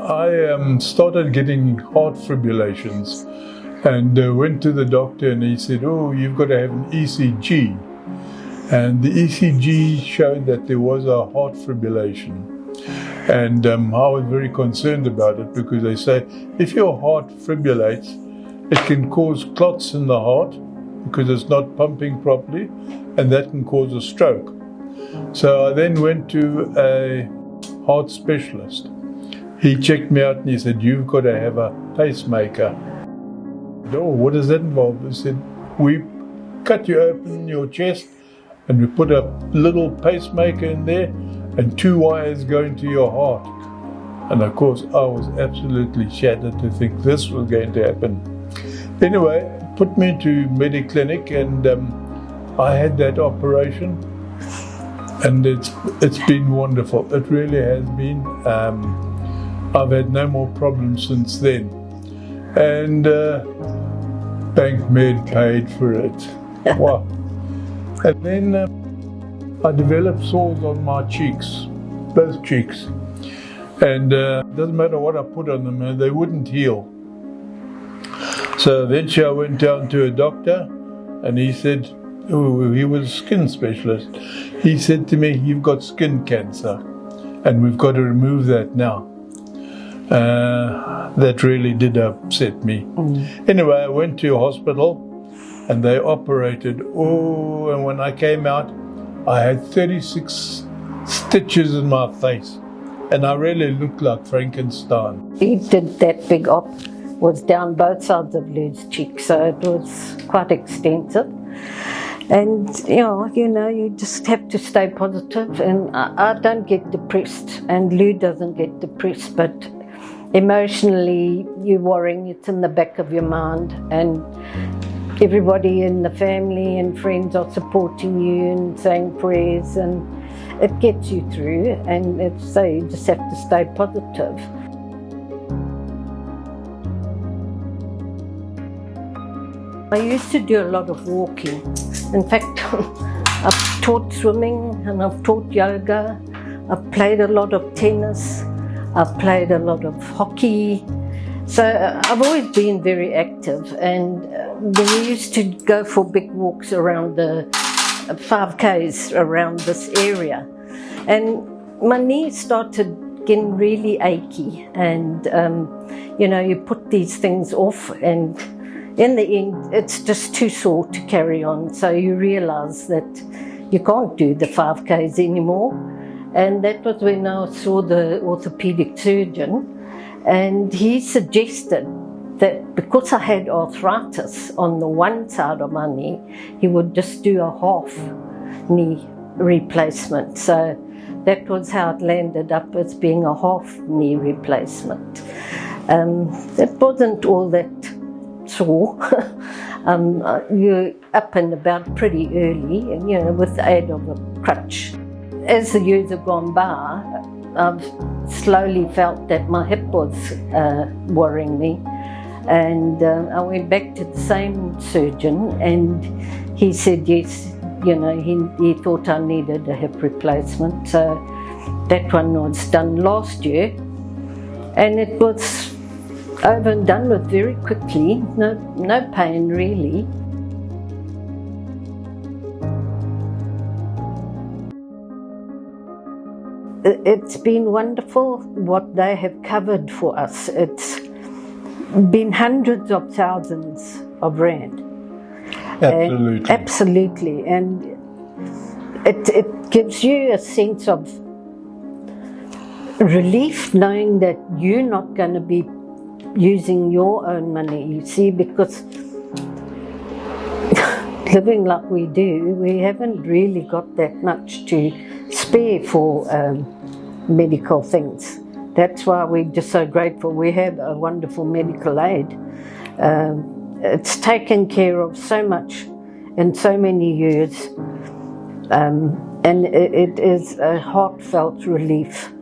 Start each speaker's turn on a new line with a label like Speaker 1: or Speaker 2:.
Speaker 1: I started getting heart fibrillations and went to the doctor and he said, oh, you've got to have an ECG. And the ECG showed that there was a heart fibrillation. And I was very concerned about it because they say if your heart fibrillates, it can cause clots in the heart because it's not pumping properly, and that can cause a stroke. So I then went to a heart specialist. He checked me out and he said, you've got to have a pacemaker. Oh, what does that involve? He said, we cut you open your chest and we put a little pacemaker in there and 2 wires go into your heart. And of course, I was absolutely shattered to think this was going to happen. Anyway, put me to Mediclinic and I had that operation. And it's been wonderful. It really has been. I've had no more problems since then. And Bankmed paid for it. Wow. And then I developed sores on my cheeks, both cheeks. And it doesn't matter what I put on them, they wouldn't heal. So eventually I went down to a doctor and he said, oh, he was a skin specialist. He said to me, you've got skin cancer and we've got to remove that now. That really did upset me. Anyway, I went to a hospital and they operated. Oh, and when I came out, I had 36 stitches in my face and I really looked like Frankenstein.
Speaker 2: He did that big op, was down both sides of Lou's cheek, so it was quite extensive. And you just have to stay positive. And I don't get depressed, and Lou doesn't get depressed, but emotionally you're worrying, it's in the back of your mind, and everybody in the family and friends are supporting you and saying prayers, and it gets you through, and you just have to stay positive. I used to do a lot of walking. In fact, I've taught swimming and I've taught yoga. I've played a lot of tennis. I've played a lot of hockey. So I've always been very active, and we used to go for big walks around the 5Ks around this area. And my knees started getting really achy, and you put these things off, and in the end it's just too sore to carry on. So you realise that you can't do the 5Ks anymore. And that was when I saw the orthopaedic surgeon, and he suggested that because I had arthritis on the one side of my knee, he would just do a half knee replacement. So that was how it landed up as being a half knee replacement. It wasn't all that sore. You're up and about pretty early, with the aid of a crutch. As the years have gone by, I've slowly felt that my hip was worrying me, and I went back to the same surgeon, and he said yes, he thought I needed a hip replacement. So that one was done last year, and it was over and done with very quickly, no pain really. It's been wonderful what they have covered for us. It's been hundreds of thousands of rand.
Speaker 1: Absolutely.
Speaker 2: Absolutely. And it gives you a sense of relief knowing that you're not going to be using your own money, you see, because living like we do, we haven't really got that much to spare for medical things. That's why we're just so grateful. We have a wonderful medical aid. It's taken care of so much in so many years, and it is a heartfelt relief.